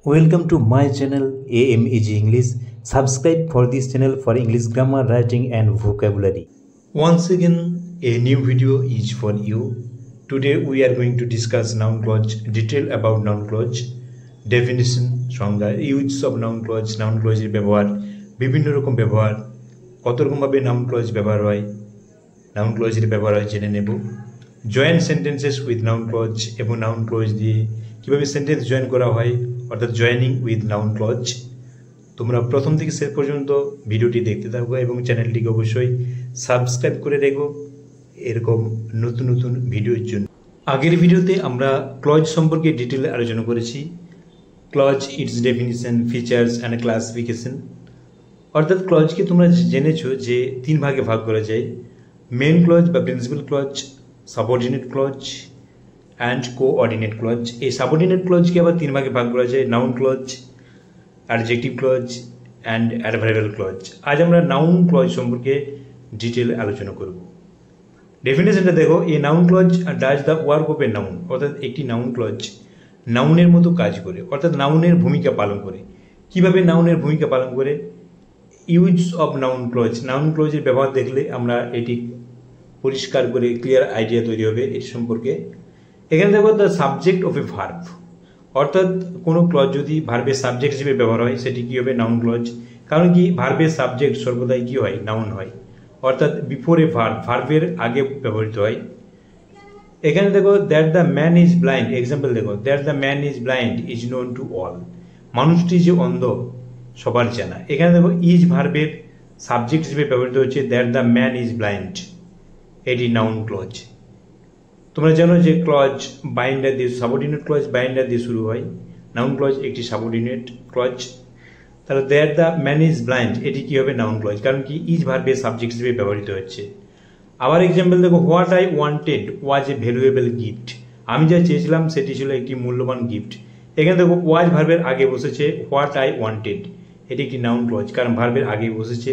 Welcome to my channel AMEG English. Subscribe for this channel for English grammar, writing and vocabulary. Once again, a new video is for you. Today we are going to discuss noun clause, detail about noun clause, definition, সংজ্ঞা, use of noun clause এর ব্যবহার, বিভিন্ন রকম ব্যবহার, কত রকম ভাবে noun clause ব্যবহার হয়, noun clause এর ব্যবহার হয় জেনে নেব। Join sentences with noun clause এবং noun clause দিয়ে কিভাবে সেন্টেন্স জয়েন করা হয় অর্থাৎ জয়েনিং উইথ নাউন ক্লজ। তোমরা প্রথম থেকে শেষ পর্যন্ত ভিডিওটি দেখতে থাকো এবং চ্যানেলটিকে অবশ্যই সাবস্ক্রাইব করে রেখো এরকম নতুন নতুন ভিডিওর জন্য। আগের ভিডিওতে আমরা ক্লজ সম্পর্কে ডিটেইলে আলোচনা করেছি। Clause, it's definition, features and classification. অর্থাৎ ক্লজকে তোমরা জেনেছো যে তিন ভাগে ভাগ করা যায়: মেইন ক্লজ বা principal clause, subordinate clause and coordinate clause. এই সাবঅর্ডিনেট ক্লজকে আবার তিন ভাগে ভাগ করা যায়: noun clause, adjective clause and adverbial clause. আজ আমরা নাউন ক্লজ সম্পর্কে ডিটেল আলোচনা করব। ডেফিনেশনটা দেখো, a noun clause does the work of a noun. অর্থাৎ একটি নাউন ক্লজ নাউনের মতো কাজ করে, অর্থাৎ নাউনের ভূমিকা পালন করে। কিভাবে নাউনের ভূমিকা পালন করে? Use of noun clause, noun ক্লজের ব্যবহার দেখলে আমরা এটি পরিষ্কার করে ক্লিয়ার আইডিয়া তৈরি হবে এর সম্পর্কে। এখানে দেখো the subject of a verb, অর্থাৎ কোনো ক্লজ যদি ভার্বের সাবজেক্ট হিসেবে ব্যবহার হয় সেটি কী হবে? Noun clause. কারণ কি ভার্বের সাবজেক্ট সর্বদাই কী হয়? নাউন হয়। অর্থাৎ বিফোর এ ভার্ব, ভার্বের আগে ব্যবহৃত হয়। এখানে দেখো that the man is blind, example দেখো, that the man is blind is known to all, মানুষটি যে অন্ধ সবার জানা। এখানে দেখো ইজ ভার্বের সাবজেক্ট হিসেবে ব্যবহৃত হচ্ছে, that the man is blind, এটি নাউন ক্লজ। তোমরা জানো যে ক্লজ বাইন্ডার দিয়ে, সাবঅর্ডিনেট ক্লজ বাইন্ডার দিয়ে শুরু হয়। নাউন ক্লজ একটি সাবঅর্ডিনেট ক্লজ। তাহলে that the man is blind এটি কী হবে? Noun clause. কারণ কি ইজ ভার্বের সাবজেক্ট হিসেবে ব্যবহৃত হচ্ছে। আবার এক্সাম্পল দেখো, what I wanted was a valuable gift, আমি যা চেয়েছিলাম সেটি ছিল একটি মূল্যবান গিফট। এখানে দেখো ওয়াজ ভার্বের আগে বসেছে হোয়াট আই ওয়ান্টেড, এটি একটি নাউন ক্লজ, কারণ ভার্বের আগে বসেছে,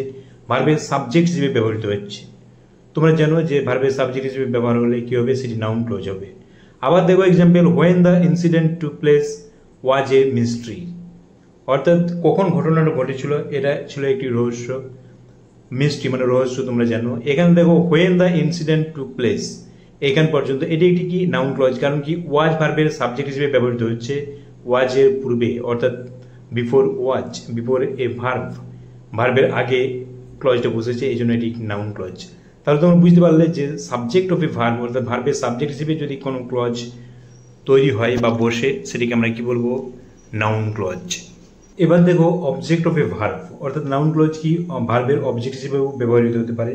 ভার্বের সাবজেক্ট হিসেবে ব্যবহৃত হচ্ছে। তোমরা জানো যে ভার্বের সাবজেক্ট হিসেবে ব্যবহার হলে কী হবে? সেটি নাউন ক্লজ হবে। আবার দেখো example, when the incident took place was a mystery, অর্থাৎ কখন ঘটনাটা ঘটেছিল এটা ছিল একটি রহস্য। মিস্ট্রি মানে রহস্য, তোমরা জানো। এখানে দেখো when the incident took place, এখান পর্যন্ত এটি একটি কি? Noun clause. কারণ কি ওয়াজ ভার্বের সাবজেক্ট হিসেবে ব্যবহৃত হচ্ছে ওয়াজের পূর্বে, অর্থাৎ before was, before a verb, ভার্বের আগে ক্লজটা বসেছে, এই জন্য এটি নাউন ক্লজ। তাহলে তোমরা বুঝতে পারলে যে সাবজেক্ট অফ এ ভার্ব, অর্থাৎ ভার্বের সাবজেক্ট হিসেবে যদি কোনো ক্লজ তৈরি হয় বা বসে সেটিকে আমরা কি বলবো? Noun clause. এবার দেখো অবজেক্ট অফ এ ভার্ব, অর্থাৎ নাউন ক্লজ কি ভার্বের অবজেক্ট হিসেবেও ব্যবহৃত হতে পারে।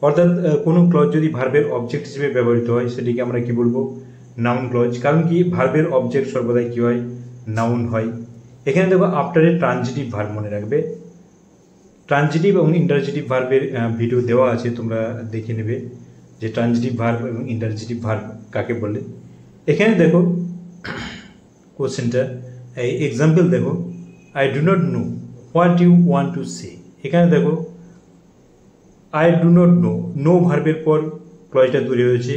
অর্থাৎ কোনো ক্লজ যদি ভার্বের অবজেক্ট হিসেবে ব্যবহৃত হয় সেটিকে আমরা কি বলবো? Noun clause. কারণ কি ভার্বের অবজেক্ট সর্বদাই কি হয়? নাউন হয়। এখানে দেখো আফটার এ ট্রানজিটিভ ভার্ব, মনে রাখবে ট্রানজিটিভ এবং ইন্টারজেটিভ ভার্বের ভিডিও দেওয়া আছে, তোমরা দেখে নেবে যে ট্রানজিটিভ ভার্ব এবং ইন্টারজেটিভ ভার্ব কাকে বলে। এখানে দেখো কোশ্চেনটা, এই এক্সাম্পল দেখো, I do not know what you want to say. এখানে দেখো I do not know, know ভার্বের পর ক্লজটা তৈরি হয়েছে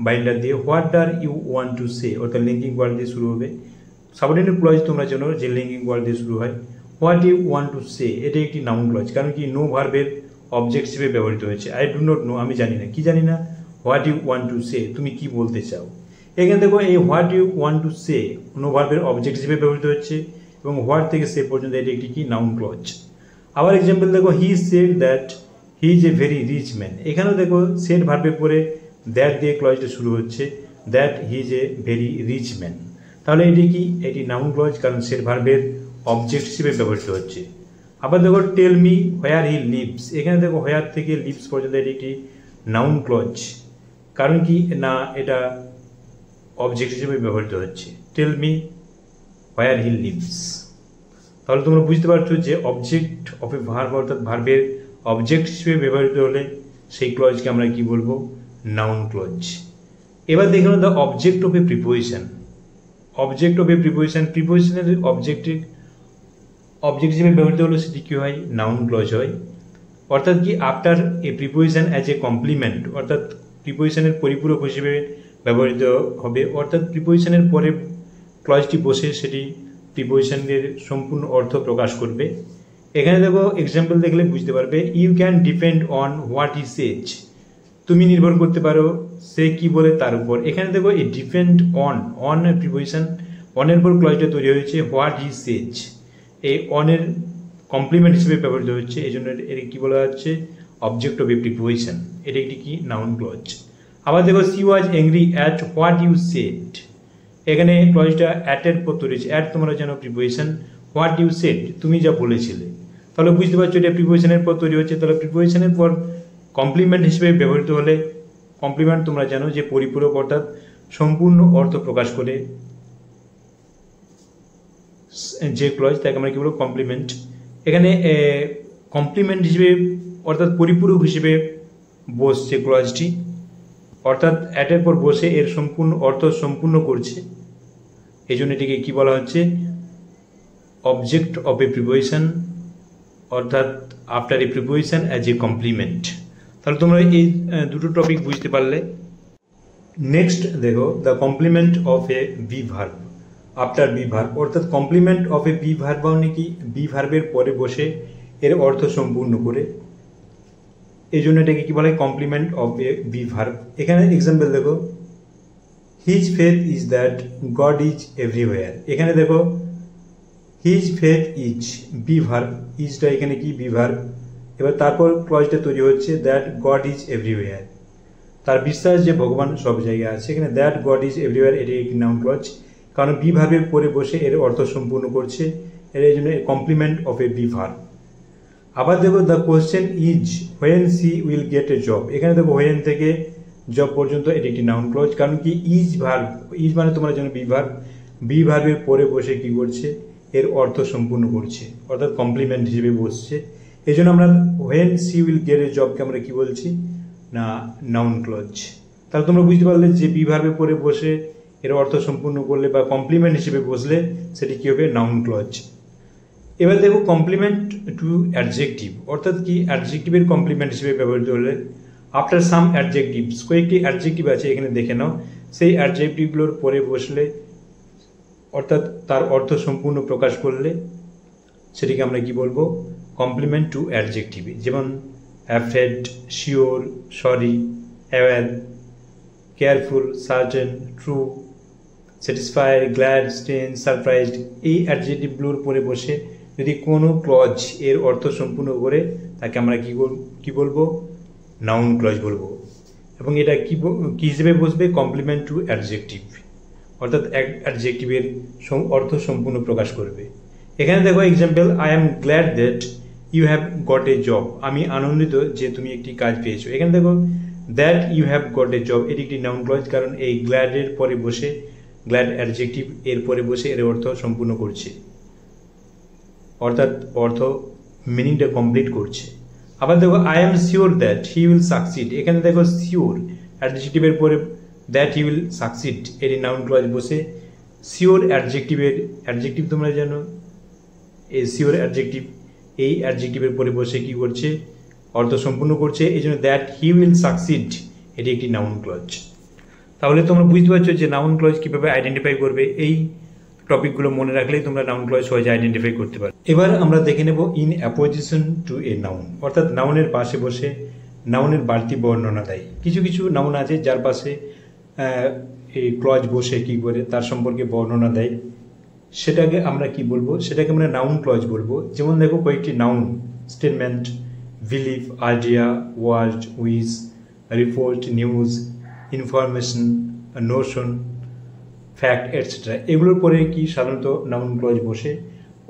বাইন্ডার দিয়ে, হোয়াট আর ইউ ওয়ান্ট টু সে, অর্থাৎ লিঙ্কিং ওয়ার্ড দিয়ে শুরু হবে। সাবঅর্ডিনেট ক্লজ তোমরা জানো যে লিঙ্কিং ওয়ার্ড দিয়ে শুরু হয়। What you want to say এটা একটি নাউন ক্লজ, কারণ কি নো ভার্বের অবজেক্ট হিসেবে ব্যবহৃত হয়েছে। আই ডু নট নো, আমি জানি না। কি জানি না? What you want to say, তুমি কি বলতে চাও। এখানে দেখো এই what you want to say know ভার্বের অবজেক্ট হিসেবে ব্যবহৃত হচ্ছে এবং হোয়াট থেকে সে পর্যন্ত এটি একটি কি? Noun clause. আবার এক্সাম্পল দেখো, he said that he is a very rich man. এখানেও দেখো সেড ভার্বের পরে দ্যাট দিয়ে ক্লজটা শুরু হচ্ছে, that he is a very rich man. তাহলে এটি কি? এটি নাউন ক্লজ, কারণ সেড ভার্বের অবজেক্ট হিসেবে ব্যবহৃত হচ্ছে। আবার দেখো টেল মি হোয়ার হি লিভস, এখানে দেখো হোয়ার থেকে লিভস পর্যন্ত এটি একটি নাউন ক্লজ, কারণ কি না এটা অবজেক্ট হিসেবে ব্যবহৃত হচ্ছে। Tell me where he lives. তাহলে তোমরা বুঝতে পারছো যে অবজেক্ট অফ এ ভার্ব, অর্থাৎ ভার্বের অবজেক্ট হিসেবে ব্যবহৃত হলে সেই ক্লজকে আমরা কি বলবো? Noun clause. এবার দেখুন the object of a preposition. Object of a preposition, প্রিপোজিশনের অবজেক্ট হিসেবে ব্যবহৃত হলে সেটি কী হয়? নাউন ক্লজ হয়। অর্থাৎ কি after a preposition as a complement, অর্থাৎ প্রিপোজিশনের পরিপূরক হিসেবে ব্যবহৃত হবে। অর্থাৎ প্রিপোজিশনের পরে ক্লজটি বসে সেটি প্রিপোজিশনের সম্পূর্ণ অর্থ প্রকাশ করবে। এখানে দেখো এক্সাম্পল দেখলে বুঝতে পারবে। You can depend on what he says, তুমি নির্ভর করতে পারো সে কি বলে তার উপর। এখানে দেখো এই ডিপেন্ড অন প্রিপোজিশন, অনের পর ক্লজটা তৈরি হয়েছে হোয়াট হি সেজ, এই অনের কমপ্লিমেন্ট হিসেবে ব্যবহৃত হচ্ছে, এই জন্য এর কি বলা হচ্ছে অবজেক্ট অফ এ প্রিপোজিশন। এটা একটি কি নাউন ক্লজ। আবার দেখো she was angry at what you said, এখানে ক্লজটা অ্যাটের পর তৈরি হয়েছে। অ্যাট তোমরা জানো প্রিপোজিশন, হোয়াট ইউ সেড তুমি যা বলেছিলে। তাহলে বুঝতে পারছো এটা প্রিপোজিশনের পর তৈরি হচ্ছে। তাহলে প্রিপোজিশনের পর কমপ্লিমেন্ট হিসেবে ব্যবহৃত হলে, কমপ্লিমেন্ট তোমরা জানো যে পরিপূরক অর্থাৎ সম্পূর্ণ অর্থ প্রকাশ করে যে ক্লজ তাকে আমরা কি বলবো কমপ্লিমেন্ট। এখানে কমপ্লিমেন্ট হিসেবে অর্থাৎ পরিপূরক হিসেবে বসছে ক্লজটি, অর্থাৎ অ্যাটের পর বসে এর সম্পূর্ণ অর্থ সম্পূর্ণ করছে, এই জন্য এটিকে কি বলা হচ্ছে অবজেক্ট অফ এ প্রিপোজিশন, অর্থাৎ after a preposition as a complement. তাহলে তোমরা এই দুটো টপিক বুঝতে পারলে। নেক্সট দেখো the complement of a be verb after be verb, অর্থাৎ complement of a be verb মানে কি বি ভার্বের পরে বসে এর অর্থ সম্পূর্ণ করে, এই জন্য এটাকে কি বলে complement of a be verb. এখানে এক্সাম্পল দেখো his faith is that God is everywhere, এখানে দেখো his faith is be verb, ইজটা এখানে কি বি ভার্ব। এবার তারপর ক্লজটা তৈরি হচ্ছে দ্যাট গড ইজ এভরিওয়্যার, তার বিশ্বাস যে ভগবান সব জায়গায় আছে। এখানে দ্যাট গড ইজ এভরিওয়্যার এটি একটি নাউন ক্লজ, কারণ বি ভার্বের পরে বসে এর অর্থ সম্পূর্ণ করছে, এর এই জন্য complement of a be verb. আবার দেখো the question is when she will get a job, এখানে দেখো হোয়েন থেকে জব পর্যন্ত এটি একটি নাউন ক্লজ, কারণ কি ইজ ভার্ব, ইজ মানে তোমার জন্য বি ভার্ব, বি ভার্বের পরে বসে কি করছে এর অর্থ সম্পূর্ণ করছে, অর্থাৎ কমপ্লিমেন্ট হিসেবে বসছে। এই জন্য আমরা when she will get a জবকে আমরা কি বলছি না নাউন ক্লজ। তাহলে তোমরা বুঝতে পারলে যে বি ভার্বের পরে বসে এর অর্থ সম্পূর্ণ করলে বা কমপ্লিমেন্ট হিসেবে বসলে সেটি কি হবে নাউন ক্লজ। এবার দেখো কমপ্লিমেন্ট টু অ্যাডজেক্টিভ, অর্থাৎ কি অ্যাডজেক্টিভের কমপ্লিমেন্ট হিসেবে ব্যবহৃত হলে আফটার সাম অ্যাডজেক্টিভস, কয়েকটি অ্যাডজেক্টিভ আছে এখানে দেখে নাও, সেই অ্যাডজেক্টিভগুলোর পরে বসলে অর্থাৎ তার অর্থ সম্পূর্ণ প্রকাশ করলে সেটিকে আমরা কি বলবো কমপ্লিমেন্ট টু অ্যাডজেক্টিভ। যেমন afraid, sure, sorry, aware, careful, certain, true, satisfied, glad, stern, surprised, এই অ্যাডজেক্টিভগুলোর পরে বসে যদি কোনো ক্লজ এর অর্থ সম্পূর্ণ করে তাকে আমরা কি বলবো নাউন ক্লজ বলবো, এবং এটা কি হিসেবে বসবে কমপ্লিমেন্ট টু অ্যাডজেক্টিভ, অর্থাৎ অ্যাডজেক্টিভের অর্থ সম্পূর্ণ প্রকাশ করবে। এখানে দেখো example I am glad that you have got a job, আমি আনন্দিত যে তুমি একটি কাজ পেয়েছো। এখানে দেখো that you have got a job এটি একটি নাউন ক্লজ, কারণ এই গ্ল্যাডের পরে বসে গ্ল্যাড অ্যাডজেক্টিভ এর পরে বসে এর অর্থ সম্পূর্ণ করছে, অর্থাৎ অর্থ মিনিংটা কমপ্লিট করছে। আবার দেখো I am sure that he will succeed, এখানে দেখো শিওর অ্যাডজেক্টিভের পরে দ্যাট হি উইল সাকসিড এটি নাউন ক্লজ বসে শিওর অ্যাডজেক্টিভ তোমরা জানো এই শিওর অ্যাডজেক্টিভ, এই অ্যাডজেক্টিভের পরে বসে কি করছে অর্থ সম্পূর্ণ করছে, এই জন্য দ্যাট হি উইল সাকসিড এটি একটি নাউন ক্লজ। তাহলে তোমরা বুঝতে পারছো যে নাউন ক্লজ কীভাবে আইডেন্টিফাই করবে, এই টপিকগুলো মনে রাখলেই তোমরা নাউন ক্লজ সহজে আইডেন্টিফাই করতে পারো। এবার আমরা দেখে নেব in apposition to a noun, অর্থাৎ নাউনের পাশে বসে নাউনের বাড়তি বর্ণনা দেয়। কিছু কিছু নাউন আছে যার পাশে এই ক্লজ বসে কি করে তার সম্পর্কে বর্ণনা দেয়, সেটাকে আমরা কি বলবো, সেটাকে আমরা নাউন ক্লজ বলবো। যেমন দেখো কয়েকটি noun statement, belief, idea, word, wish, report, news, information, notion, fact etcetera, এগুলোর পরে কি সাধারণত নাউন ক্লজ বসে,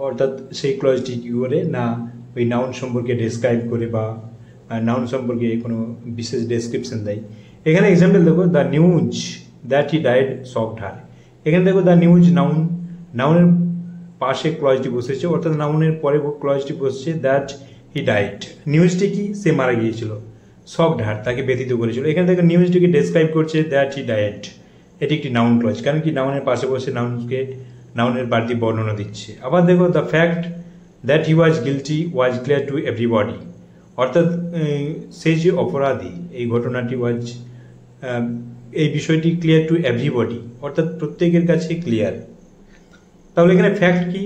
অর্থাৎ সেই ক্লজটি কী করে না ওই নাউন সম্পর্কে ডেসক্রাইব করে বা নাউন সম্পর্কে কোনো বিশেষ ডেসক্রিপশন দেয়। এখানে এক্সাম্পল দেখো the news that he died shocked her, এখানে দেখো দ্য নিউজ নাউনের পাশে ক্লজটি বসেছে, অর্থাৎ নাউনের পরে ক্লজটি বসছে দ্যাট হি ডাইড, নিউজটি কি সে মারা গিয়েছিল, শকড হার তাকে ব্যথিত করেছিল। এখানে দেখো নিউজটিকে ডেসক্রাইব করছে দ্যাট হি ডাইড, এটি একটি নাউন ক্লজ, কারণ কি নাউনের পাশে বসে নাউনের বাড়তি বর্ণনা দিচ্ছে। আবার দেখো the fact that he was guilty was clear to everybody, অর্থাৎ সেই যে অপরাধী এই ঘটনাটি ওয়াজ এই বিষয়টি ক্লিয়ার টু এভরিবডি, অর্থাৎ প্রত্যেকের কাছে ক্লিয়ার। তাহলে এখানে ফ্যাক্ট কি,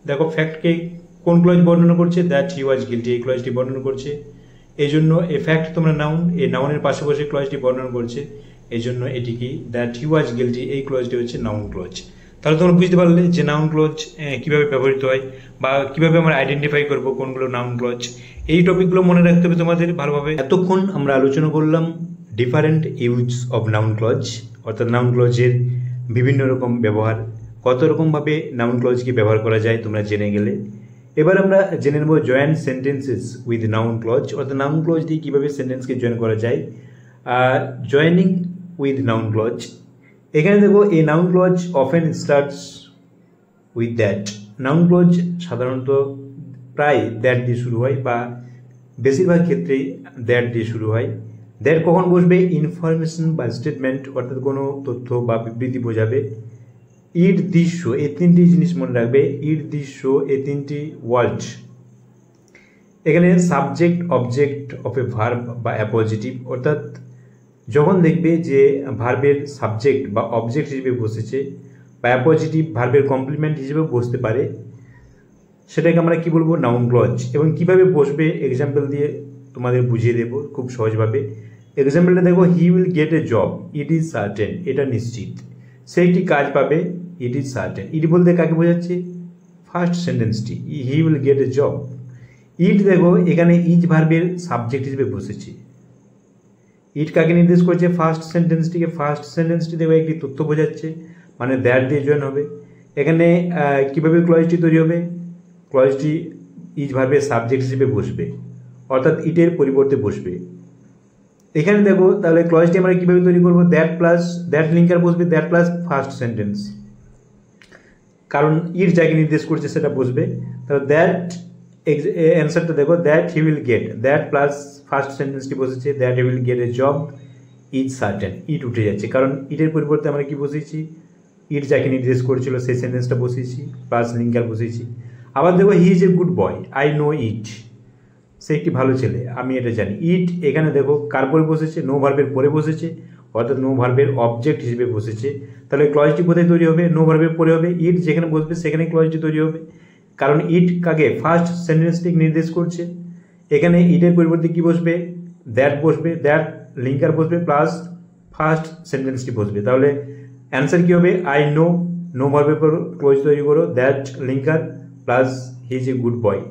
দেখো ফ্যাক্টকে কোন ক্লজ বর্ণনা করছে, দ্যাট হি ওয়াজ গিলটি, এই ক্লজটি বর্ণনা করছে। এই জন্য এই ফ্যাক্ট তোমরা নাউন, এই নাউনের পাশাপাশি ক্লজটি বর্ণনা করছে, এই জন্য এটি কি, দ্যাট হি ওয়াজ গিলটি, এই ক্লজটি হচ্ছে নাউন ক্লজ। তাহলে তোমরা বুঝতে পারলে যে নাউন ক্লজ কিভাবে ব্যবহৃত হয় বা কিভাবে আমরা আইডেন্টিফাই করব কোনগুলো নাউন ক্লজ। এই টপিকগুলো মনে রাখতে হবে তোমাদের ভালোভাবে। এতক্ষণ আমরা আলোচনা করলাম different use of noun clause, অর্থাৎ নাউন ক্লজের বিভিন্ন রকম ব্যবহার, কত রকমভাবে নাউন ক্লজকে ব্যবহার করা যায় তোমরা জেনে গেলে। এবার আমরা জেনে নেব joint sentences with noun clause, অর্থাৎ নাউন ক্লজ দিয়ে কীভাবে সেন্টেন্সকে জয়েন করা যায়। জয়েনিং উইথ নাউন ক্লজ, এখানে দেখো এই noun clause often starts with that. Noun clause সাধারণত প্রায় দ্যাট দিয়ে শুরু হয় বা বেশিরভাগ ক্ষেত্রেই দ্যাট দিয়ে শুরু হয়। দ্যাট কখন বসবে, ইনফরমেশন বা স্টেটমেন্ট, অর্থাৎ কোনো তথ্য বা বিবৃতি বোঝাবে। ইট দৃশ্য, এই তিনটি জিনিস মনে রাখবে, ইট দৃশ্য, এই তিনটি ওয়ার্ড। এখানে subject object of a verb বা অ্যাপোজিটিভ, অর্থাৎ যখন দেখবে যে ভার্বের সাবজেক্ট বা অবজেক্ট হিসেবে বসেছে বা অ্যাপোজিটিভ ভার্বের কমপ্লিমেন্ট হিসেবে বসতে পারে, সেটাকে আমরা কি বলবো, নাউন ক্লজ। এবং কিভাবে বসবে এক্সাম্পল দিয়ে তোমাদের বুঝিয়ে দেবো খুব সহজভাবে। এক্সাম্পলটা দেখো, হি will get a job, it is certain, এটা নিশ্চিত, সে একটি কাজ পাবে, ইট ইজ সার্টেন। ইট বলতে কাকে বোঝাচ্ছে, ফার্স্ট সেন্টেন্সটি, he will get a job. It দেখো এখানে ইজ ভার্বের সাবজেক্ট হিসেবে বসেছে। ইট কাকে নির্দেশ করছে, ফার্স্ট সেন্টেন্সটিকে। ফার্স্ট সেন্টেন্সটি দেখো একটি তথ্য বোঝাচ্ছে, মানে দ্যাট দিয়ে জয়েন হবে। এখানে কিভাবে ক্লজটি তৈরি হবে, ক্লজটি ইজ ভার্বের সাবজেক্ট হিসেবে বসবে, অর্থাৎ ইটের পরিবর্তে বসবে। এখানে দেখো তাহলে ক্লজটি আমরা কিভাবে তৈরি করবো, দ্যাট প্লাস দ্যাট লিঙ্কার বসবে, দ্যাট প্লাস ফার্স্ট সেন্টেন্স, কারণ ইট যাকে নির্দেশ করছে সেটা বসবে। তাহলে দ্যাট অ্যান্সারটা দেখো, that he will get, that plus first সেন্টেন্সটি বসেছে, that he will get a job, is certain, it উঠে যাচ্ছে, কারণ ইটের পরিবর্তে আমরা কি বসিয়েছি, ইট যাকে নির্দেশ করছিল সেই সেন্টেন্সটা বসিয়েছি, প্লাস লিঙ্কার বসিয়েছি। আবার দেখো, he is a good boy, I know it, সে একটি ভালো ছেলে, আমি এটা জানি। ইট এখানে দেখো কার পরে বসেছে, নো ভার্বের পরে বসেছে, অর্থাৎ নো ভার্বের অবজেক্ট হিসেবে বসেছে। তাহলে ক্লজটি কোথায় তৈরি হবে, নো ভার্বের পরে হবে। ইট যেখানে বসবে সেখানে ক্লজটি তৈরি হবে, কারণ ইট কাকে, ফার্স্ট সেন্টেন্সটি নির্দেশ করছে। এখানে ইটের পরিবর্তে কি বসবে, দ্যাট বসবে, দ্যাট লিঙ্কার বসবে প্লাস ফার্স্ট সেন্টেন্সটি বসবে। তাহলে অ্যান্সার কি হবে, আই নো, নো ভার্বের পর ক্লজ তৈরি করো, that linker plus he is a good boy.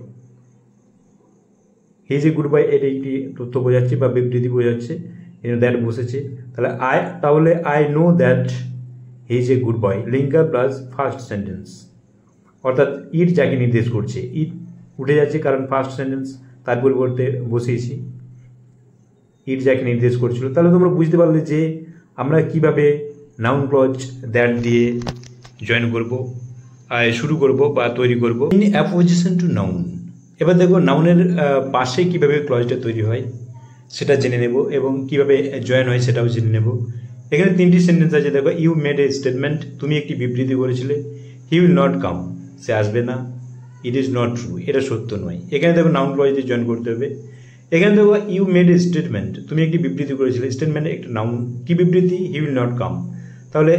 He is a good বয় এটা একটি তথ্য বোঝাচ্ছে বা বিবৃতি বোঝাচ্ছে, দ্যাট বসেছে। তাহলে I know that he is a good boy, linker plus first sentence, অর্থাৎ ইট যাকে নির্দেশ করছে, ইট উঠে যাচ্ছে কারণ ফার্স্ট সেন্টেন্স তার পরিবর্তে বসিয়েছি, ইট যাকে নির্দেশ করছিল। তাহলে তোমরা বুঝতে পারলে যে আমরা কিভাবে নাউন ক্লজ দ্যাট দিয়ে জয়েন করব, শুরু করব বা তৈরি করব। ইন অ্যাপোজিশন টু নাউন, এবার দেখো নাউনের পাশে কিভাবে ক্লজটা তৈরি হয় সেটা জেনে নেব এবং কিভাবে জয়েন হয় সেটাও জেনে নেব। এখানে তিনটি সেন্টেন্স আছে, দেখো, ইউ মেড এ স্টেটমেন্ট, তুমি একটি বিবৃতি করেছিলে। হি উইল নট কাম, সে আসবে না। ইট ইজ নট ট্রু, এটা সত্য নয়। এখানে দেখো নাউন ক্লজ দিয়ে জয়েন করতে হবে। এখানে দেখো, ইউ মেড এ স্টেটমেন্ট, তুমি একটি বিবৃতি করেছিলে। স্টেটমেন্ট একটা নাউন, কি বিবৃতি, হি উইল নট কাম। তাহলে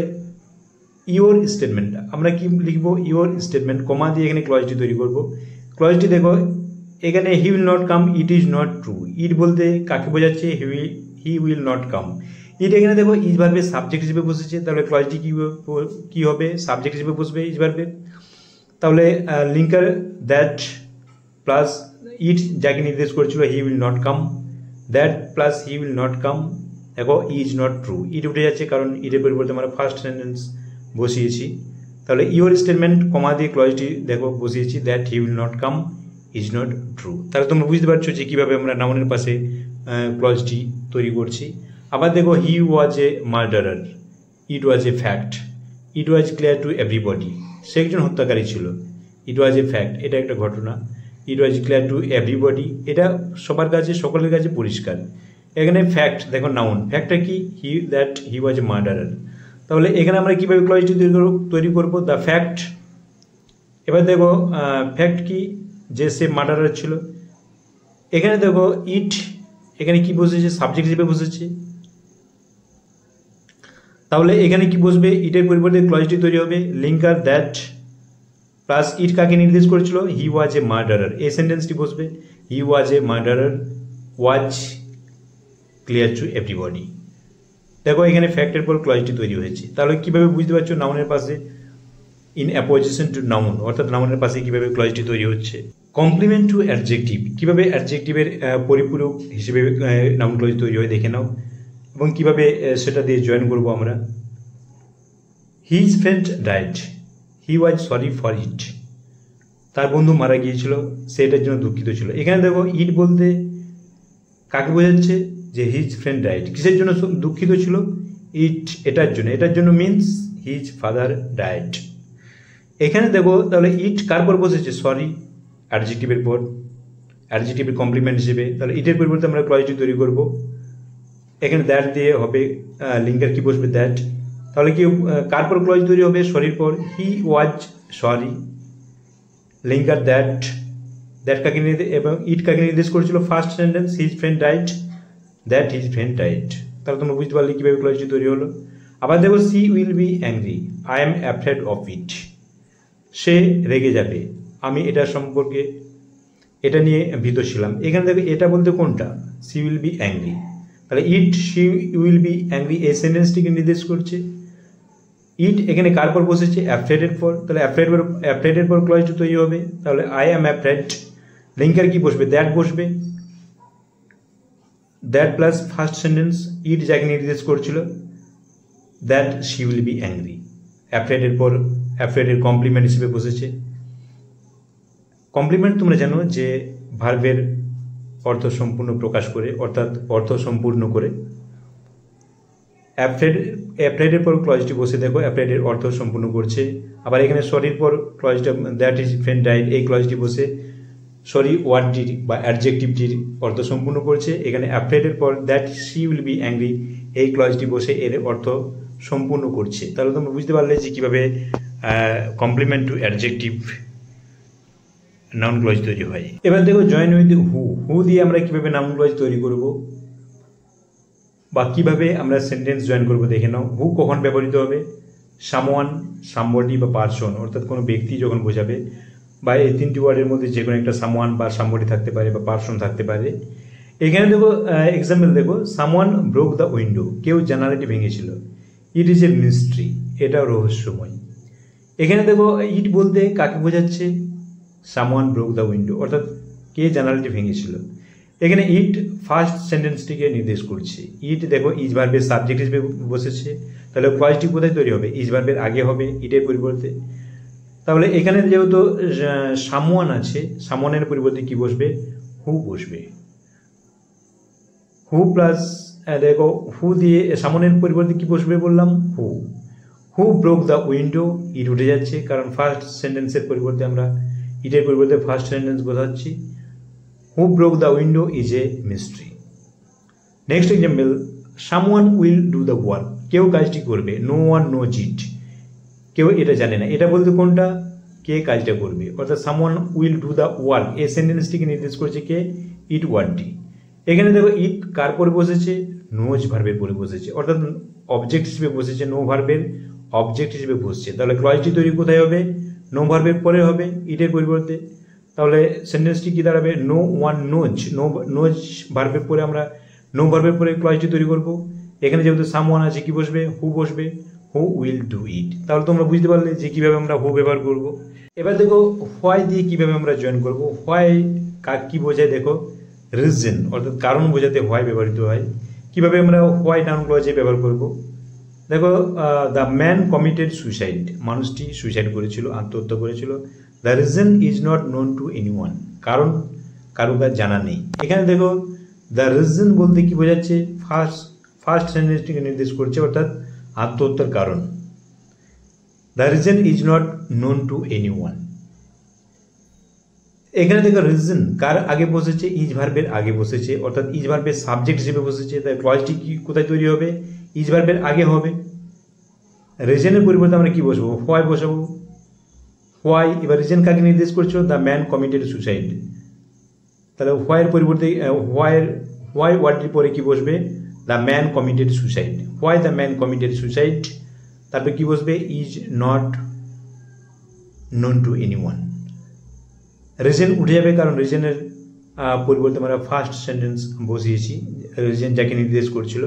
ইওর স্টেটমেন্ট, আমরা কি লিখবো, ইওর স্টেটমেন্ট, কমা দিয়ে এখানে ক্লজটি তৈরি করব। ক্লজটি দেখো এখানে he will not come, it is not true. It বলতে কাকে বোঝাচ্ছে, হি উইল নট কাম। ইট এখানে দেখো ইজ ভার্বের সাবজেক্ট হিসেবে বসেছে, তাহলে ক্লজটি কি হবে, সাবজেক্ট হিসেবে বসবে ইজ ভার্বের। তাহলে লিঙ্কার দ্যাট প্লাস ইট যাকে নির্দেশ করেছিল, he will not come, that plus he will not come. দেখো ইজ নট ট্রু, ইট উঠে যাচ্ছে কারণ ইটের পরিবর্তে আমরা ফার্স্ট সেন্টেন্স বসিয়েছি। তাহলে ইওর স্টেটমেন্ট কমা দিয়ে ক্লজটি দেখো বসিয়েছি, that he will not come is not true. তাহলে তোমরা বুঝতে পারছো যে কীভাবে আমরা নাউনের পাশে ক্লজটি তৈরি করছি। আবার দেখো, he was a murderer, it was a fact, it was clear to everybody, সে একজন হত্যাকারী ছিল। ইট ওয়াজ এ ফ্যাক্ট, এটা একটা ঘটনা। ইট ওয়াজ ক্লিয়ার টু এভরিবডি, এটা সবার কাছে, সকলের কাছে পরিষ্কার। এখানে ফ্যাক্ট দেখো নাউন, ফ্যাক্টটা কি, হি ওয়াজ এ মার্ডারার। তাহলে এখানে আমরা কীভাবে ক্লজটি তৈরি করবো, দ্য ফ্যাক্ট। এবার দেখো ফ্যাক্ট কি, যে সে মার্ডারার ছিল। এখানে দেখো ইট এখানে কি বসেছে, সাবজেক্ট হিসেবে বসেছে। তাহলে এখানে কি বসবে, ইটের পরিবর্তে ক্লজটি তৈরি হবে লিঙ্কার দ্যাট প্লাস ইট কাকে নির্দেশ করেছিল, হি ওয়াজ এ মার্ডারার, এই সেন্টেন্সটি বসবে, he was a murderer was clear to everybody. দেখো এখানে ফ্যাক্টের পর ক্লজটি তৈরি হয়েছে। তাহলে কিভাবে বুঝতে পারছো নাউনের পাশে ইন অ্যাপোজিশন টু নাউন, অর্থাৎ নাউনের পাশে কিভাবে ক্লজটি তৈরি হচ্ছে। কমপ্লিমেন্ট টু অ্যাডজেক্টিভ, কিভাবে অ্যাডজেক্টিভের পরিপূরক হিসেবে নাউন ক্লজ তৈরি হয় দেখে নাও, এবং কিভাবে সেটা দিয়ে জয়েন করবো আমরা। His friend died, he was sorry for it, তার বন্ধু মারা গিয়েছিল, সেটার জন্য দুঃখিত ছিল। এখানে দেখো ইট বলতে কাকে বোঝাচ্ছে, যে হিজ ফ্রেন্ড ডাইড, কিসের জন্য দুঃখিত ছিল, ইট এটার জন্য মিনস হিজ ফাদার ডাইড। এখানে দেখো তাহলে ইট কার পর বসেছে, সরি অ্যাডজেক্টিভের পর, অ্যাডজেক্টিভের কমপ্লিমেন্ট হিসেবে। তাহলে ইটের পরিবর্তে আমরা ক্লজটি তৈরি করব, এখানে দ্যাট দিয়ে হবে, লিঙ্কার কি বসবে, দ্যাট। তাহলে কি কার পর ক্লজ তৈরি হবে, সরির পর, he was sorry, linker that, that কাকে এবং ইট কাকে নির্দেশ করেছিল, first sentence his friend died, that his friend died. তাহলে তোমরা বুঝতে পারলে কীভাবে ক্লজটি তৈরি হলো। আবার দেখো she will be angry, I am afraid of it, সে রেগে যাবে, আমি এটা সম্পর্কে এটা নিয়ে ভীত ছিলাম। এখানে দেখো এটা বলতে কোনটা, সি উইল বি অ্যাংরি, তাহলে ইট সি উইল বি অ্যাংরি এই সেন্টেন্সটিকে নির্দেশ করছে। ইট এখানে কার পর বসেছে, অ্যাফ্রেডের পর, তাহলে অ্যাফ্রেডের পর ক্লজটি তৈরি হবে। তাহলে আই অ্যাম অ্যাফ্রেড, লিঙ্কার কি বসবে, দ্যাট বসবে, that plus first sentence it যাকে নির্দেশ করছিল, that she will be angry, অ্যাফ্রেডের পর অ্যাফ্রেডের কমপ্লিমেন্ট হিসেবে বসেছে। কমপ্লিমেন্ট তোমরা জানো যে ভার্বের অর্থ সম্পূর্ণ প্রকাশ করে, অর্থাৎ অর্থ সম্পূর্ণ করে। অ্যাফ্রেডের পর ক্লজটি বসে দেখো অ্যাফ্রেডের অর্থ সম্পূর্ণ করছে। আবার এখানে সরির পর ক্লজটা, দ্যাট ইজ ফ্রেন্ড ডাইড, এই ক্লজটি বসে সরি ওয়ার্ডটির বা অ্যাডজেক্টিভটির অর্থ সম্পূর্ণ করছে। এখানে অ্যাফ্রেডের পর that she will be angry, এই ক্লজটি বসে এর অর্থ সম্পূর্ণ করছে। তাহলে তোমরা বুঝতে পারলে যে কীভাবে complement to adjective noun clause তৈরি হয়। এবার দেখো জয়েন উইথ হু দিয়ে আমরা কীভাবে নাউন ক্লজ তৈরি করব বা কীভাবে আমরা সেন্টেন্স জয়েন করব দেখে নাও। হু কখন ব্যবহৃত হবে, সামওয়ান, সামবডি বা পারসন, অর্থাৎ কোনো ব্যক্তি যখন বোঝাবে, বা এই তিনটি ওয়ার্ডের মধ্যে যে কোনো একটা সামওয়ান বা সামবডি থাকতে পারে বা পারসন থাকতে পারে। এখানে দেখো এক্সাম্পল দেখো, সামওয়ান ব্রোক দ্য উইন্ডো, কেউ জানালাটি ভেঙেছিল, ইট ইজ এ মিস্ট্রি, এটাও রহস্যময়। এখানে দেখো ইট বলতে কাকে বোঝাচ্ছে, সামওয়ান ব্রোক দ্য উইন্ডো, অর্থাৎ কে জানালাটি ভেঙেছিল। এখানে ইট ফার্স্ট সেন্টেন্সটিকে নির্দেশ করছে। ইট দেখো ইজ ভার্বের সাবজেক্ট হিসেবে বসেছে, তাহলে ক্লজটি কোথায় তৈরি হবে, ইজ ভার্বের আগে হবে ইটের পরিবর্তে। তাহলে এখানে যেহেতু সামওয়ান আছে, সামওয়ানের পরিবর্তে কি বসবে, হু বসবে। হু প্লাস দেখো হু দিয়ে সামওয়ানের পরিবর্তে কি বসবে বললাম, হু। হু ব্রোক দ্য উইন্ডো, ইট উঠে যাচ্ছে, কারণ ফার্স্ট সেন্টেন্সের পরিবর্তে আমরা ইটের পরিবর্তে ফার্স্ট সেন্টেন্স বোঝাচ্ছি। Who broke the window is a mystery. Next example, someone will do the work, কেউ কাজটি করবে, নো ওয়ান নোজ ইট, কেউ এটা জানে না, এটা বলতে কোনটা, কে কাজটা করবে, অর্থাৎ someone will do the work এই সেন্টেন্সটিকে নির্দেশ করছে কে, ইট ওয়ার্ডটি। এখানে দেখো ইট কার পরে বসেছে, নোজ ভার্বের পরে বসেছে, অর্থাৎ অবজেক্ট হিসেবে বসেছে, নো ভার্বের অবজেক্ট হিসেবে বসছে। তাহলে ক্লজটি তৈরি কোথায় হবে, নো ভার্বের পরে হবে ইটের পরিবর্তে। তাহলে সেন্টেন্সটি কি দাঁড়াবে, নো ওয়ান নোজ, নোজ ভার্বের পরে আমরা নো ভার্বের পরে ক্লজটি তৈরি করব। এখানে যেহেতু সামওয়ান আছে কি বসবে, হু বসবে, হু উইল ডু ইট। তাহলে তোমরা বুঝতে পারলে যে কীভাবে আমরা হু ব্যবহার করব। এবার দেখো হোয়াই দিয়ে কীভাবে আমরা জয়েন করব। হোয়াই কী বোঝায়, দেখো রিজন, অর্থাৎ কারণ বোঝাতে হোয়াই ব্যবহৃত হয়। কীভাবে আমরা হোয়াই নাউন ক্লজে ব্যবহার করব, দেখো দ্য ম্যান কমিটেড সুইসাইড, মানুষটি সুইসাইড করেছিল, আত্মহত্যা করেছিল। The reason is not known to anyone, কারণ কারো কাছে জানা নেই। এখানে দেখো দ্য রিজন বলতে কি বোঝাচ্ছে, ফার্স্ট সেন্টেন্সটিকে নির্দেশ করছে, অর্থাৎ আত্মহত্যার কারণ। The reason is not known to anyone. এখানে দেখো রিজন কার আগে বসেছে, ইজ ভার্বের আগে বসেছে, অর্থাৎ ইজ ভার্বের সাবজেক্ট হিসেবে বসেছে। তাই ক্লজটি কি কোথায় তৈরি হবে, ইজ ভার্বের আগে হবে। রিজনের পরিবর্তে আমরা কি বসবো, হোয়াই বসাবো, হোয়াই। এবার রিজন কাকে নির্দেশ করছো, দ্য ম্যান কমিটেড সুসাইড। তাহলে হোয়াইয়ের পরিবর্তে হোয়াই ওয়ার্ডটির পরে কি বসবে, the man committed suicide. Why the man committed suicide, তারপরে কি বসবে, is not known to anyone. Reason উঠে যাবে, কারণ রিজনের পরিবর্তে আমরা ফার্স্ট সেন্টেন্স বসিয়েছি, রিজন যাকে নির্দেশ করছিল।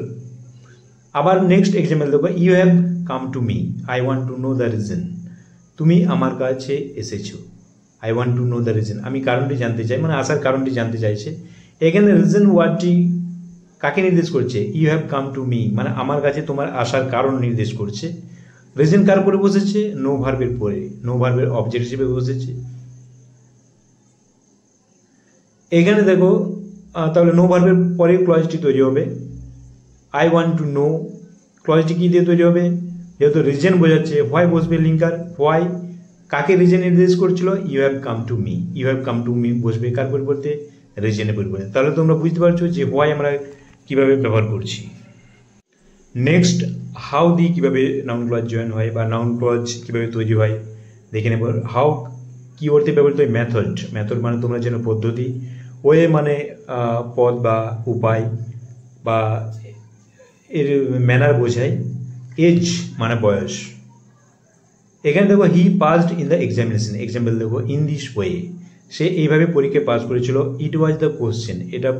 আবার নেক্সট এক্সাম্পল দেখো, you have come to me, I want to know the reason. তুমি আমার কাছে এসেছো, I want to know the reason, আমি কারণটি জানতে চাই, মানে আসার কারণটি জানতে চাইছে। এখানে রিজন ওয়ার্ডটি কাকে নির্দেশ করছে, you have come to me, মানে আমার কাছে তোমার আসার কারণ নির্দেশ করছে। রিজন কার পরে বসেছে, নো ভার্বের পরে, নো ভার্বের অবজেক্ট হিসেবে বসেছে। এখানে দেখো তাহলে নো ভার্বের পরে ক্লজটি তৈরি হবে, আই ওয়ান্ট টু নো, ক্লজটি কি দিয়ে তৈরি হবে, যেহেতু রিজন বোঝাচ্ছে, হোয়াই বসবে লিঙ্কার, হোয়াই কাকে রিজন নির্দেশ করছিল, you have come to me, you have come to me বসবে কার পরিবর্তে, রিজনের পরিবর্তে। তাহলে তোমরা বুঝতে পারছো যে হোয়াই আমরা কিভাবে ব্যবহার করছি। নেক্সট, হাউ দিয়ে কিভাবে নাউন ক্লজ জয়েন হয় বা নাউন ক্লজ কিভাবে তৈরি হয় দেখে নেব। হাউ কি অর্থে ব্যবহৃত হয়, মেথড, মেথড মানে তোমরা যেন পদ্ধতি, ওয়ে মানে পদ বা উপায় বা এর ম্যানার বোঝায়, এজ মানে বয়স। এখানে দেখো he passed in the examination, example দেখো, ইন দিস ওয়ে, সে এইভাবে পরীক্ষায় পাস করেছিল। ইট ওয়াজ দ্য কোশ্চেন, এটা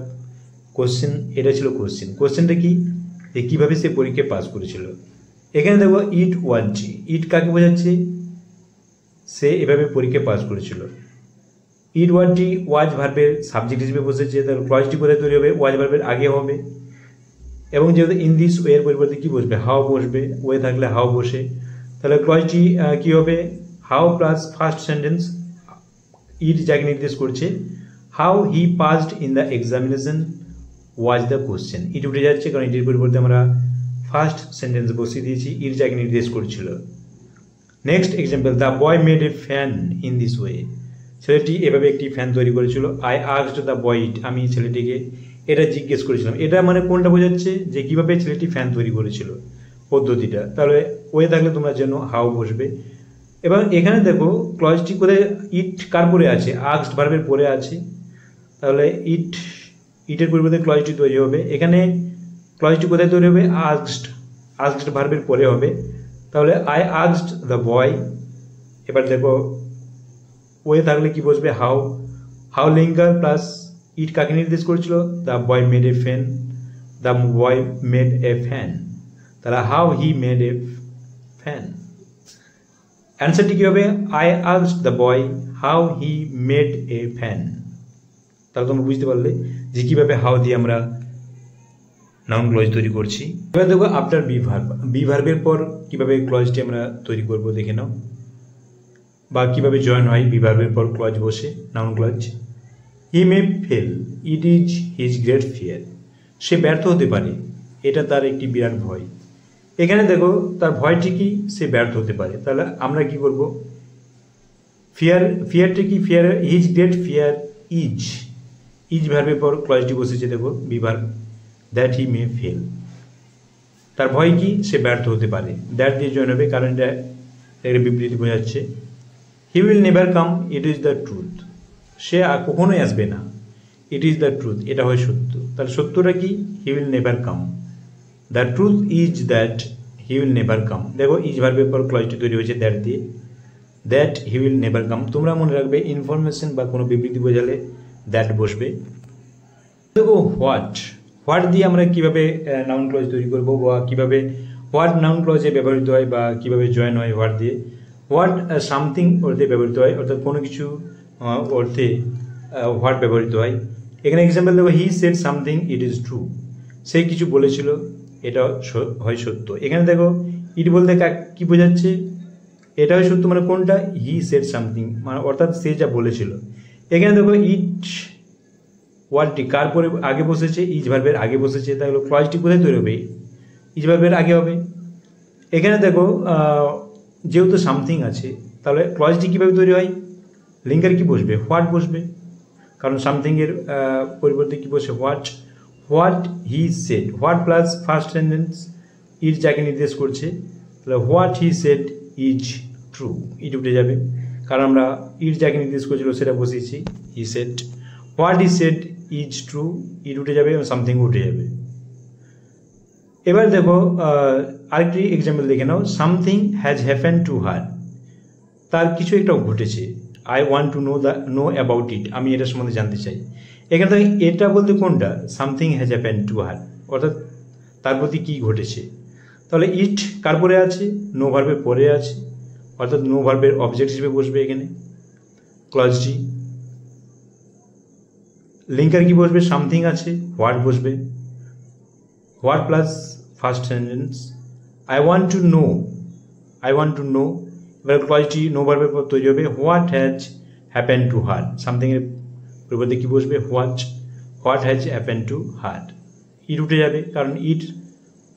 কোশ্চেন, এটা ছিল কোশ্চেন। কোশ্চেনটা কি, যে কীভাবে সে পরীক্ষায় পাস করেছিল। এখানে দেখো ইট ওয়াজ, ইট কাকে বোঝাচ্ছে, সে এভাবে পরীক্ষায় পাস করেছিল। ইট ওয়াজটি ওয়াজ ভার্বের সাবজেক্ট হিসেবে বসেছে, তাহলে ক্লজটি কোথায় তৈরি হবে, ওয়াজ ভার্বের আগে হবে। এবং যেহেতু ইন দিস ওয়ের পরিবর্তে কি বসবে, হাউ বসবে, ওয়ে থাকলে হাউ বসে, তাহলে ক্লজটি কি হবে, how plus first sentence, it যাকে নির্দেশ করছে, how he passed in the examination was the question. It উঠে যাচ্ছে, কারণ ইটের পরিবর্তে আমরা ফার্স্ট সেন্টেন্স বসিয়ে দিয়েছি, ইট যাকে নির্দেশ করছিল। Next example, the boy made a fan in this way, ছেলেটি এভাবে একটি ফ্যান তৈরি করেছিল। আই আস্কড দ্য বয় ইট, আমি ছেলেটিকে এটা জিজ্ঞেস করেছিলাম। এটা মানে কোনটা বোঝাচ্ছে, যে কীভাবে ছেলেটি ফ্যান তৈরি করেছিল, পদ্ধতিটা। তাহলে ওয়ে থাকলে তোমরা যেন হাউ বসবে। এবার এখানে দেখো ক্লজটি কোথায়, ইট কার পরে আছে, আস্কড ভার্বের পরে আছে, তাহলে ইটের পরিবর্তে ক্লজটি তৈরি হবে। এখানে ক্লজটি কোথায় তৈরি হবে, আস্কড ভার্বের পরে হবে, তাহলে আই আস্কড দ্য বয়। এবার দেখো ওয়ে থাকলে কি বসবে, how, how linker plus it কাকে নির্দেশ করেছিল, the boy made a fan, the boy made a fan, তাহলে how he made a fan. অ্যান্সারটি কী হবে, I asked the boy how he made a fan. তাহলে তোমরা বুঝতে পারলে যে কীভাবে হাউ দিয়ে আমরা নাউন ক্লজ তৈরি করছি। এবার দেখো আফটার বি ভার্ব, বি ভার্বের পর কীভাবে ক্লজটি আমরা তৈরি করব দেখে নাও, বা কীভাবে জয়েন হয় বি ভার্বের পর ক্লজ বসে, noun clause. He may fail, it is his great fear, সে ব্যর্থ হতে পারে, এটা তার একটি বিরাট ভয়। এখানে দেখো তার ভয়টি কি, সে ব্যর্থ হতে পারে, তাহলে আমরা কি করব, ফিয়ারটি কি, fear, his great fear is ভার্বের পর ক্লজটি বসেছে, দেখো be verb, that he may fail, তার ভয় কি, সে ব্যর্থ হতে পারে, দ্যাট দিয়ে জয়েন হবে, কারণ এটা একটা বিবৃতি বোঝাচ্ছে। He will never come, it is the truth, সে কখনোই আসবে না, ইট ইজ দ্য ট্রুথ, এটা হয় সত্য। তাহলে সত্যটা কি, he will never come, the truth is that he will never come. দেখো ইজ ভার্বের পর ক্লজটি তৈরি হয়েছে দ্যাট দিয়ে, that he will never come. তোমরা মনে রাখবে ইনফরমেশন বা কোনো বিবৃতি বোঝালে দ্যাট বসবে। দেখো হোয়াট দিয়ে আমরা কীভাবে নাউন ক্লজ তৈরি করবো, বা কীভাবে হোয়াট নাউন ক্লজে ব্যবহৃত হয়, বা কীভাবে জয়েন হয় হোয়াট দিয়ে। হোয়াট সামথিং অর্থে ব্যবহৃত হয়, অর্থাৎ কোনো কিছু অর্থে হোয়াট ব্যবহৃত হয়। এখানে এক্সাম্পল দেখো, he said something it is true, সে কিছু বলেছিল, এটা হয় সত্য। এখানে দেখো ইট বলতে কি বোঝাচ্ছে, এটা হয় সত্য, মানে কোনটা, হি সেড সামথিং, মানে অর্থাৎ সে যা বলেছিল। এখানে দেখো ইট ওয়ার্ডটি কার পরে আগে বসেছে, ইজ ভার্বের আগে বসেছে, তাহলে ক্লজটি কোথায় তৈরি হবে, ইজ ভার্বের আগে হবে। এখানে দেখো যেহেতু সামথিং আছে, তাহলে ক্লজটি কীভাবে তৈরি হয়, লিঙ্কার কি বসবে, হোয়াট বসবে, কারণ সামথিংয়ের পরিবর্তে কি বসে, what he said, what plus first sentence, it যাকে নির্দেশ করছে, তাহলে what he said is true, it উঠে যাবে, কারণ আমরা ইট যাকে নির্দেশ করছিল সেটা বসিয়েছি, he said. What he said is true, it উঠে যাবে এবং সামথিং উঠে যাবে। এবার দেখো আরেকটি এক্সাম্পল দেখে নাও, something has happen to her, তার কিছু একটা ঘটেছে। I want to know about it, আমি এটার সম্বন্ধে জানতে চাই। এখানে থেকে এটা বলতে কোনটা, সামথিং হ্যাজ হ্যাপেন টু হার, অর্থাৎ তার প্রতি কী ঘটেছে। তাহলে ইট কার পরে আছে, নো ভার্বের পরে আছে, অর্থাৎ নো ভার্বের অবজেক্ট হিসেবে বসবে এখানে ক্লজটি। লিঙ্কার কি বসবে, সামথিং আছে, হোয়াট বসবে, what plus first sentence I want to know, I want to know. এবার ক্লজটি নো ভার্বের পর তৈরি হবে, what has happen to her, সামথিংয়ের পরিবর্তে কী বসবে, what has happen to her. It উঠে যাবে, কারণ ইট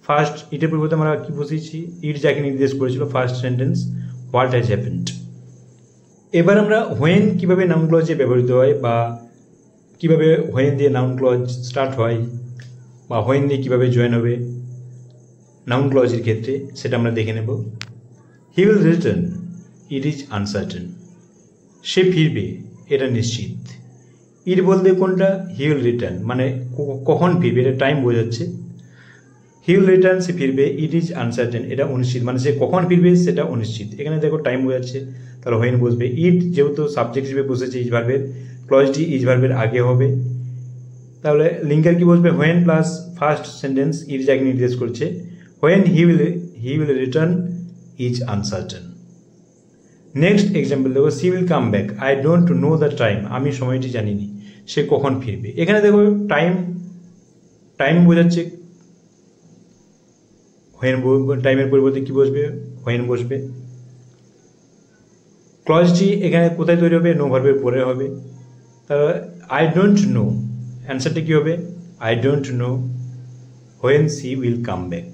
ফার্স্ট, ইটের পরিবর্তে আমরা কী বসিয়েছি, ইট যাকে নির্দেশ করেছিল first sentence, what has happened. এবার আমরা হোয়েন কীভাবে নাউন ক্লজে ব্যবহৃত হয়, বা কীভাবে হোয়েন দিয়ে নাউন ক্লজ স্টার্ট হয়, বা হোয়েন দিয়ে কীভাবে জয়েন হবে নাউন ক্লজের ক্ষেত্রে, সেটা আমরা দেখে নেব। He will return, it is uncertain, সে ফিরবে এটা নিশ্চিত। ইট বলতে কোনটা, হি উইল রিটার্ন, মানে কখন ফিরবে, এটা টাইম বোঝাচ্ছে। হি উইল রিটার্ন, সে ফিরবে, ইট ইজ আনসার্টেন, এটা অনিশ্চিত, মানে সে কখন ফিরবে সেটা অনিশ্চিত। এখানে দেখো টাইম বোঝাচ্ছে, তাহলে হোয়েন বসবে। ইট যেহেতু সাবজেক্ট হিসেবে বসেছে ইজ ভার্বের, ক্লজটি ইজ ভার্বের আগে হবে, তাহলে লিঙ্কার কি বসবে, when plus first sentence, it যাকে নির্দেশ করছে, when he will return is uncertain. Next example দেখো, she will come back, I don't know the time, আমি সময়টি জানিনি, সে কখন ফিরবে। এখানে দেখো টাইম বোঝাচ্ছে, হোয়েন টাইমের পরিবর্তে কী বসবে, হোয়েন বসবে। ক্লজটি এখানে কোথায় তৈরি হবে, নো ভার্বের পরে হবে, তাহলে আই ডোন্ট নো, অ্যান্সারটা কী হবে, I don't know when she will come back.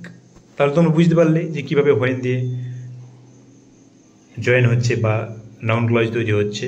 তাহলে তোমরা বুঝতে পারলে যে কীভাবে হোয়েন দিয়ে জয়েন হচ্ছে বা নাউন ক্লজ তৈরি হচ্ছে।